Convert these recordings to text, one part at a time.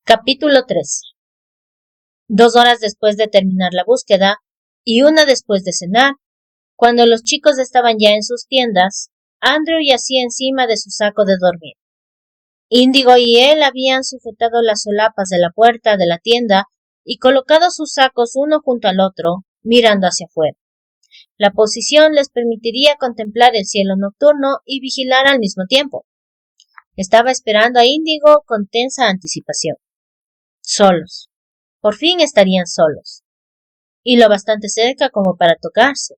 Capítulo 13. 2 horas después de terminar la búsqueda y una después de cenar, cuando los chicos estaban ya en sus tiendas, Andrew yacía encima de su saco de dormir. Índigo y él habían sujetado las solapas de la puerta de la tienda y colocado sus sacos uno junto al otro, mirando hacia afuera. La posición les permitiría contemplar el cielo nocturno y vigilar al mismo tiempo. Estaba esperando a Índigo con tensa anticipación. Solos. Por fin estarían solos. Y lo bastante cerca como para tocarse.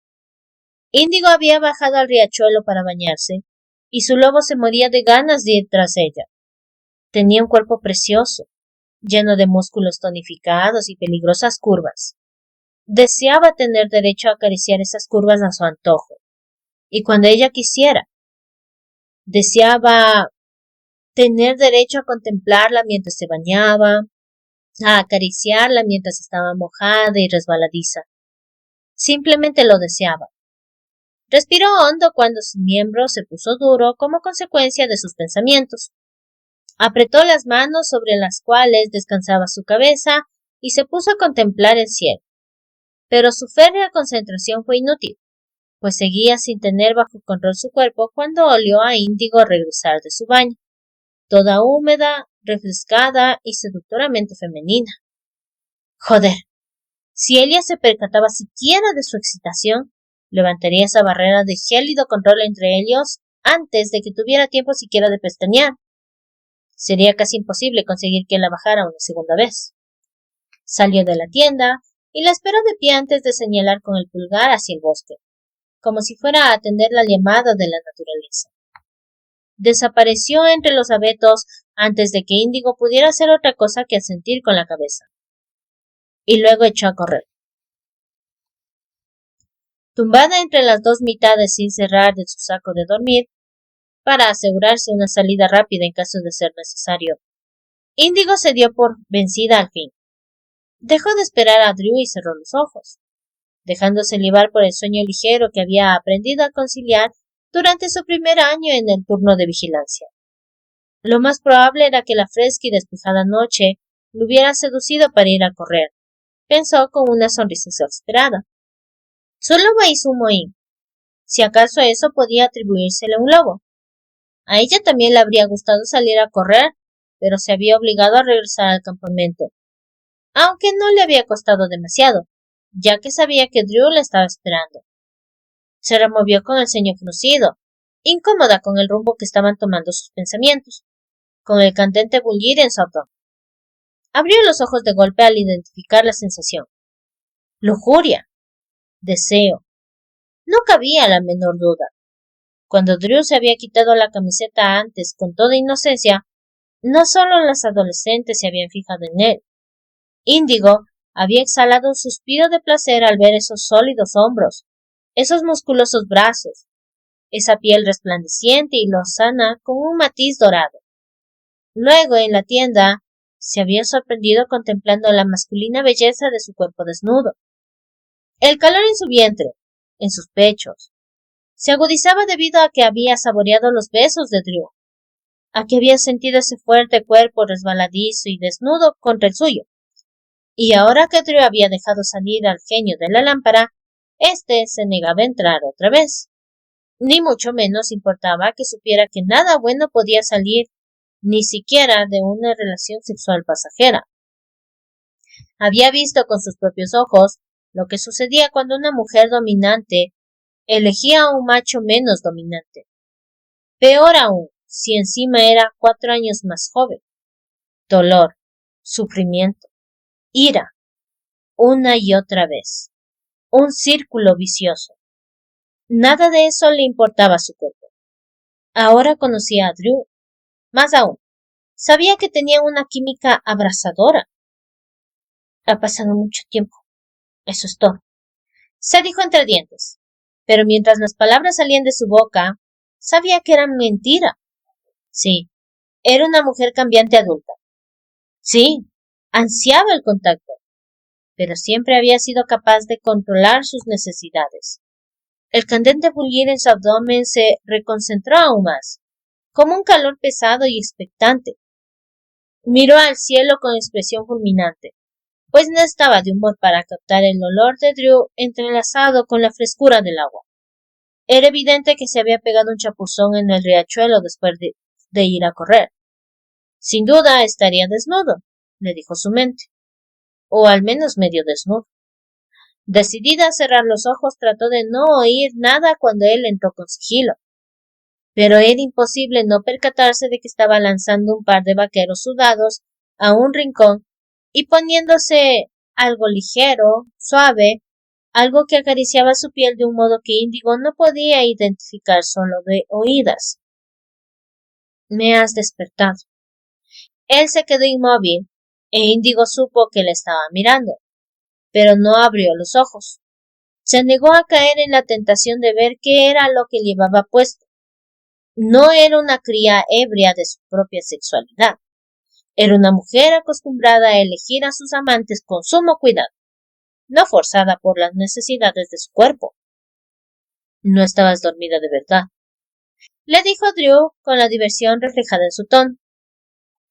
Índigo había bajado al riachuelo para bañarse, y su lobo se moría de ganas de ir tras ella. Tenía un cuerpo precioso, lleno de músculos tonificados y peligrosas curvas. Deseaba tener derecho a acariciar esas curvas a su antojo, y cuando ella quisiera. Deseaba tener derecho a contemplarla mientras se bañaba, a acariciarla mientras estaba mojada y resbaladiza. Simplemente lo deseaba. Respiró hondo cuando su miembro se puso duro como consecuencia de sus pensamientos. Apretó las manos sobre las cuales descansaba su cabeza y se puso a contemplar el cielo. Pero su férrea concentración fue inútil, pues seguía sin tener bajo control su cuerpo cuando olió a Índigo regresar de su baño, toda húmeda, refrescada y seductoramente femenina. Joder, si ella se percataba siquiera de su excitación, levantaría esa barrera de gélido control entre ellos antes de que tuviera tiempo siquiera de pestañear. Sería casi imposible conseguir que la bajara una segunda vez. Salió de la tienda y la esperó de pie antes de señalar con el pulgar hacia el bosque, como si fuera a atender la llamada de la naturaleza. Desapareció entre los abetos antes de que Índigo pudiera hacer otra cosa que asentir con la cabeza. Y luego echó a correr. Tumbada entre las dos mitades sin cerrar de su saco de dormir, para asegurarse una salida rápida en caso de ser necesario, Índigo se dio por vencida al fin. Dejó de esperar a Drew y cerró los ojos, dejándose llevar por el sueño ligero que había aprendido a conciliar durante su primer año en el turno de vigilancia. Lo más probable era que la fresca y despejada noche lo hubiera seducido para ir a correr, pensó con una sonrisa exasperada. Su lobo hizo un mohín. Si acaso eso podía atribuírsele a un lobo. A ella también le habría gustado salir a correr, pero se había obligado a regresar al campamento, aunque no le había costado demasiado, ya que sabía que Drew la estaba esperando. Se removió con el ceño fruncido, incómoda con el rumbo que estaban tomando sus pensamientos, con el candente bullir en su abdomen. Abrió los ojos de golpe al identificar la sensación. Lujuria. Deseo. No cabía la menor duda. Cuando Drew se había quitado la camiseta antes con toda inocencia, no solo las adolescentes se habían fijado en él. Índigo había exhalado un suspiro de placer al ver esos sólidos hombros, esos musculosos brazos, esa piel resplandeciente y lozana con un matiz dorado. Luego, en la tienda, se había sorprendido contemplando la masculina belleza de su cuerpo desnudo. El calor en su vientre, en sus pechos, se agudizaba debido a que había saboreado los besos de Drew, a que había sentido ese fuerte cuerpo resbaladizo y desnudo contra el suyo. Y ahora que Drew había dejado salir al genio de la lámpara, éste se negaba a entrar otra vez. Ni mucho menos importaba que supiera que nada bueno podía salir, ni siquiera de una relación sexual pasajera. Había visto con sus propios ojos lo que sucedía cuando una mujer dominante elegía a un macho menos dominante. Peor aún, si encima era 4 años más joven. Dolor, sufrimiento, ira, una y otra vez. Un círculo vicioso. Nada de eso le importaba a su cuerpo. Ahora conocía a Drew. Más aún, sabía que tenía una química abrasadora. Ha pasado mucho tiempo. Eso es todo. Se dijo entre dientes. Pero mientras las palabras salían de su boca, sabía que eran mentira. Sí, era una mujer cambiante adulta. Sí, ansiaba el contacto, pero siempre había sido capaz de controlar sus necesidades. El candente bullir en su abdomen se reconcentró aún más, como un calor pesado y expectante. Miró al cielo con expresión fulminante, pues no estaba de humor para captar el olor de Drew entrelazado con la frescura del agua. Era evidente que se había pegado un chapuzón en el riachuelo después de ir a correr. Sin duda estaría desnudo, le dijo su mente, o al menos medio desnudo. Decidida a cerrar los ojos, trató de no oír nada cuando él entró con sigilo. Pero era imposible no percatarse de que estaba lanzando un par de vaqueros sudados a un rincón y poniéndose algo ligero, suave, algo que acariciaba su piel de un modo que Índigo no podía identificar solo de oídas. Me has despertado. Él se quedó inmóvil, e Índigo supo que le estaba mirando, pero no abrió los ojos. Se negó a caer en la tentación de ver qué era lo que llevaba puesto. No era una cría ebria de su propia sexualidad. Era una mujer acostumbrada a elegir a sus amantes con sumo cuidado, no forzada por las necesidades de su cuerpo. No estabas dormida de verdad, le dijo Drew con la diversión reflejada en su tono.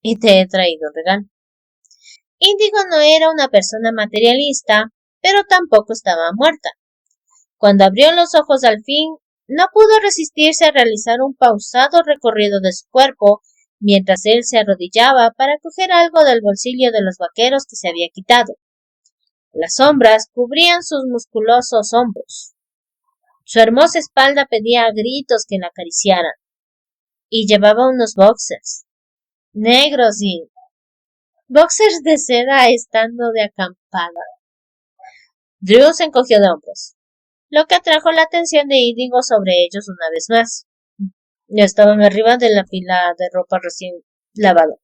Y te he traído un regalo. Índigo no era una persona materialista, pero tampoco estaba muerta. Cuando abrió los ojos al fin, no pudo resistirse a realizar un pausado recorrido de su cuerpo mientras él se arrodillaba para coger algo del bolsillo de los vaqueros que se había quitado. Las sombras cubrían sus musculosos hombros. Su hermosa espalda pedía a gritos que la acariciaran. Y llevaba unos boxers, negros y boxers de seda estando de acampada. Drew se encogió de hombros, lo que atrajo la atención de Índigo sobre ellos una vez más. Ya estaban arriba de la pila de ropa recién lavada.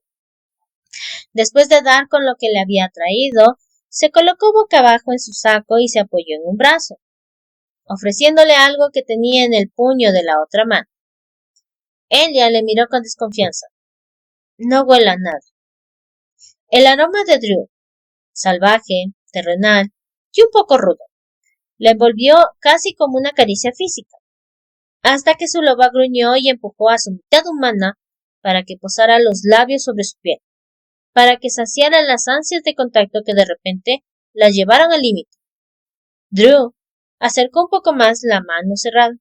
Después de dar con lo que le había traído, se colocó boca abajo en su saco y se apoyó en un brazo, ofreciéndole algo que tenía en el puño de la otra mano. Ella le miró con desconfianza. No huele a nada. El aroma de Drew, salvaje, terrenal y un poco rudo, le envolvió casi como una caricia física, hasta que su loba gruñó y empujó a su mitad humana para que posara los labios sobre su piel, para que saciara las ansias de contacto que de repente la llevaron al límite. Drew acercó un poco más la mano cerrada.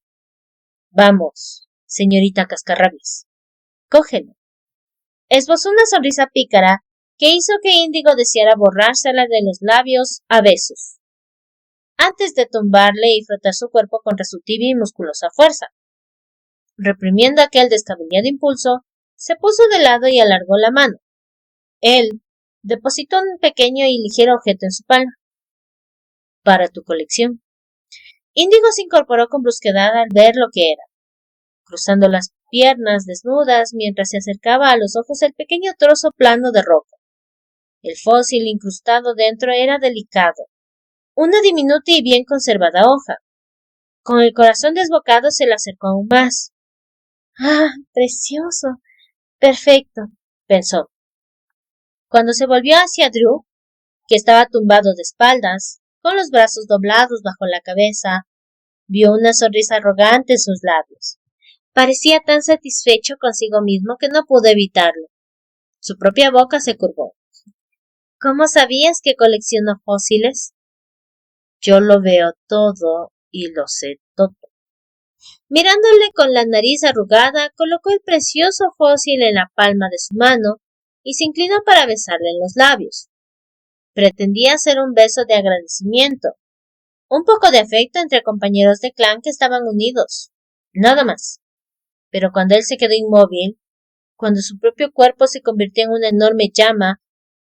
Vamos, señorita Cascarrabias, cógelo. Esbozó una sonrisa pícara que hizo que Índigo deseara borrársela de los labios a besos, antes de tumbarle y frotar su cuerpo contra su tibia y musculosa fuerza. Reprimiendo aquel descabellado impulso, se puso de lado y alargó la mano. Él depositó un pequeño y ligero objeto en su palma. Para tu colección. Índigo se incorporó con brusquedad al ver lo que era, cruzando las piernas desnudas mientras se acercaba a los ojos el pequeño trozo plano de roca. El fósil incrustado dentro era delicado, una diminuta y bien conservada hoja. Con el corazón desbocado se le acercó aún más. ¡Ah, precioso! Perfecto, pensó. Cuando se volvió hacia Drew, que estaba tumbado de espaldas, con los brazos doblados bajo la cabeza, vio una sonrisa arrogante en sus labios. Parecía tan satisfecho consigo mismo que no pudo evitarlo. Su propia boca se curvó. ¿Cómo sabías que colecciono fósiles? Yo lo veo todo y lo sé todo. Mirándole con la nariz arrugada, colocó el precioso fósil en la palma de su mano y se inclinó para besarle en los labios. Pretendía hacer un beso de agradecimiento, un poco de afecto entre compañeros de clan que estaban unidos, nada más. Pero cuando él se quedó inmóvil, cuando su propio cuerpo se convirtió en una enorme llama,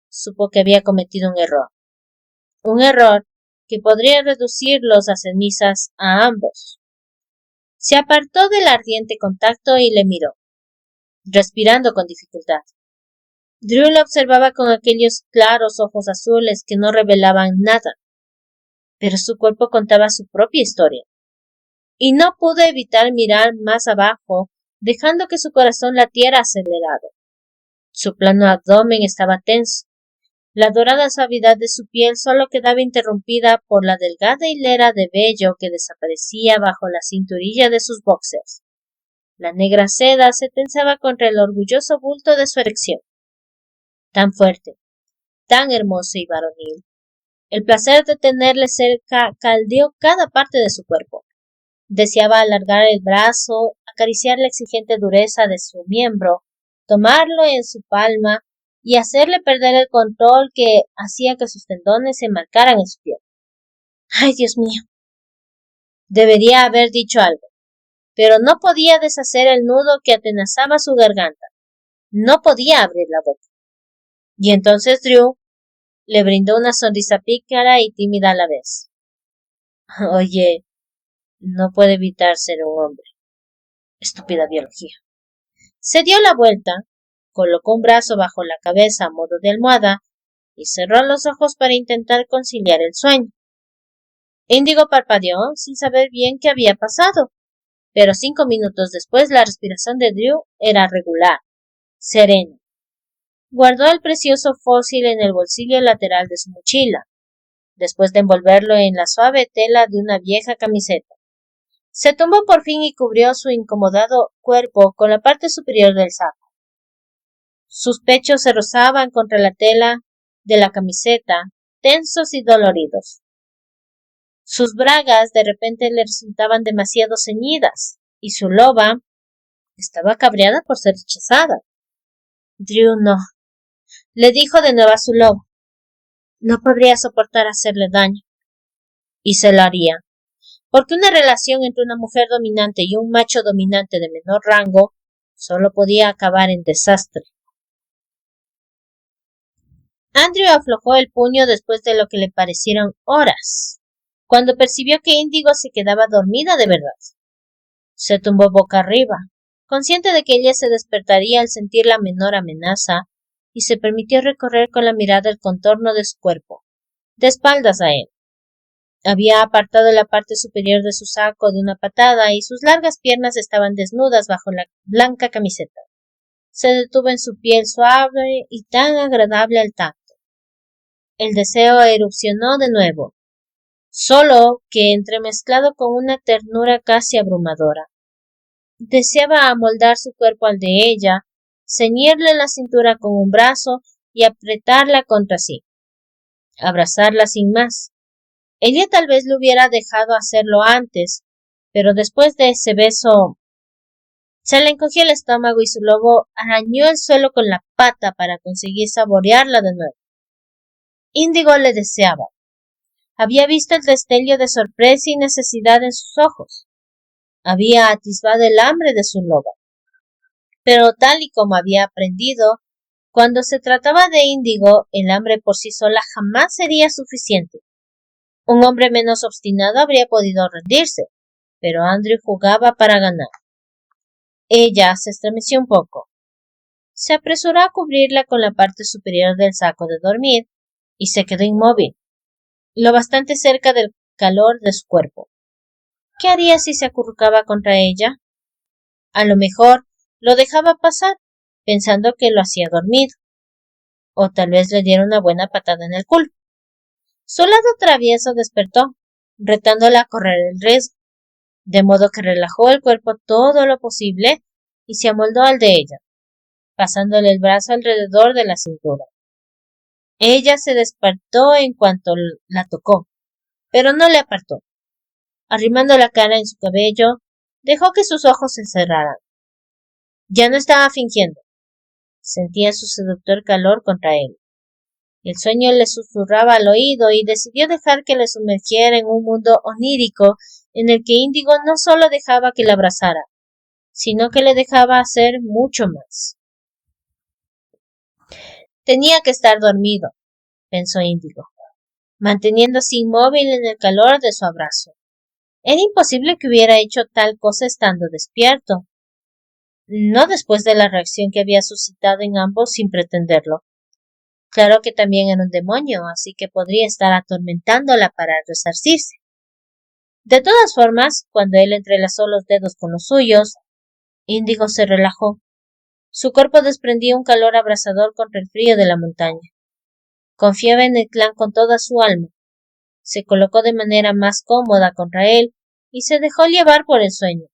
supo que había cometido un error. Un error que podría reducirlos a cenizas a ambos. Se apartó del ardiente contacto y le miró, respirando con dificultad. Drew lo observaba con aquellos claros ojos azules que no revelaban nada, pero su cuerpo contaba su propia historia, y no pudo evitar mirar más abajo, dejando que su corazón latiera acelerado. Su plano abdomen estaba tenso. La dorada suavidad de su piel solo quedaba interrumpida por la delgada hilera de vello que desaparecía bajo la cinturilla de sus boxers. La negra seda se tensaba contra el orgulloso bulto de su erección. tan fuerte, tan hermoso y varonil. El placer de tenerle cerca caldeó cada parte de su cuerpo. Deseaba alargar el brazo, acariciar la exigente dureza de su miembro, tomarlo en su palma y hacerle perder el control que hacía que sus tendones se marcaran en su piel. ¡Ay, Dios mío! Debería haber dicho algo, pero no podía deshacer el nudo que atenazaba su garganta. No podía abrir la boca. Y entonces Drew le brindó una sonrisa pícara y tímida a la vez. Oye, no puede evitar ser un hombre. Estúpida biología. Se dio la vuelta, colocó un brazo bajo la cabeza a modo de almohada y cerró los ojos para intentar conciliar el sueño. Índigo parpadeó sin saber bien qué había pasado, pero 5 minutos después la respiración de Drew era regular, serena. Guardó el precioso fósil en el bolsillo lateral de su mochila, después de envolverlo en la suave tela de una vieja camiseta. Se tumbó por fin y cubrió su incomodado cuerpo con la parte superior del saco. Sus pechos se rozaban contra la tela de la camiseta, tensos y doloridos. Sus bragas de repente le resultaban demasiado ceñidas, y su loba estaba cabreada por ser rechazada. Drew no, le dijo de nuevo a su lobo. No podría soportar hacerle daño. Y se lo haría, porque una relación entre una mujer dominante y un macho dominante de menor rango solo podía acabar en desastre. Andrew aflojó el puño después de lo que le parecieron horas, cuando percibió que Índigo se quedaba dormida de verdad. Se tumbó boca arriba, consciente de que ella se despertaría al sentir la menor amenaza, y se permitió recorrer con la mirada el contorno de su cuerpo, de espaldas a él. Había apartado la parte superior de su saco de una patada y sus largas piernas estaban desnudas bajo la blanca camiseta. Se detuvo en su piel suave y tan agradable al tacto. El deseo erupcionó de nuevo, solo que entremezclado con una ternura casi abrumadora. Deseaba amoldar su cuerpo al de ella, ceñirle la cintura con un brazo y apretarla contra sí. Abrazarla sin más. Ella tal vez le hubiera dejado hacerlo antes, pero después de ese beso se le encogió el estómago y su lobo arañó el suelo con la pata para conseguir saborearla de nuevo. Índigo le deseaba. Había visto el destello de sorpresa y necesidad en sus ojos. Había atisbado el hambre de su loba. Pero tal y como había aprendido, cuando se trataba de Índigo, el hambre por sí sola jamás sería suficiente. Un hombre menos obstinado habría podido rendirse, pero Andrew jugaba para ganar. Ella se estremeció un poco. Se apresuró a cubrirla con la parte superior del saco de dormir y se quedó inmóvil, lo bastante cerca del calor de su cuerpo. ¿Qué haría si se acurrucaba contra ella? A lo mejor lo dejaba pasar, pensando que lo hacía dormido, o tal vez le diera una buena patada en el culo. Su lado travieso despertó, retándola a correr el riesgo, de modo que relajó el cuerpo todo lo posible y se amoldó al de ella, pasándole el brazo alrededor de la cintura. Ella se despertó en cuanto la tocó, pero no le apartó. Arrimando la cara en su cabello, dejó que sus ojos se cerraran. Ya no estaba fingiendo. Sentía su seductor calor contra él. El sueño le susurraba al oído y decidió dejar que le sumergiera en un mundo onírico en el que Índigo no solo dejaba que la abrazara, sino que le dejaba hacer mucho más. Tenía que estar dormido, pensó Índigo, manteniéndose inmóvil en el calor de su abrazo. Era imposible que hubiera hecho tal cosa estando despierto. No después de la reacción que había suscitado en ambos sin pretenderlo. Claro que también era un demonio, así que podría estar atormentándola para resarcirse. De todas formas, cuando él entrelazó los dedos con los suyos, Índigo se relajó. Su cuerpo desprendía un calor abrasador contra el frío de la montaña. Confiaba en el clan con toda su alma. Se colocó de manera más cómoda contra él y se dejó llevar por el sueño,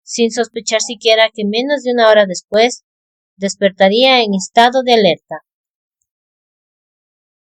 sin sospechar siquiera que menos de una hora después despertaría en estado de alerta.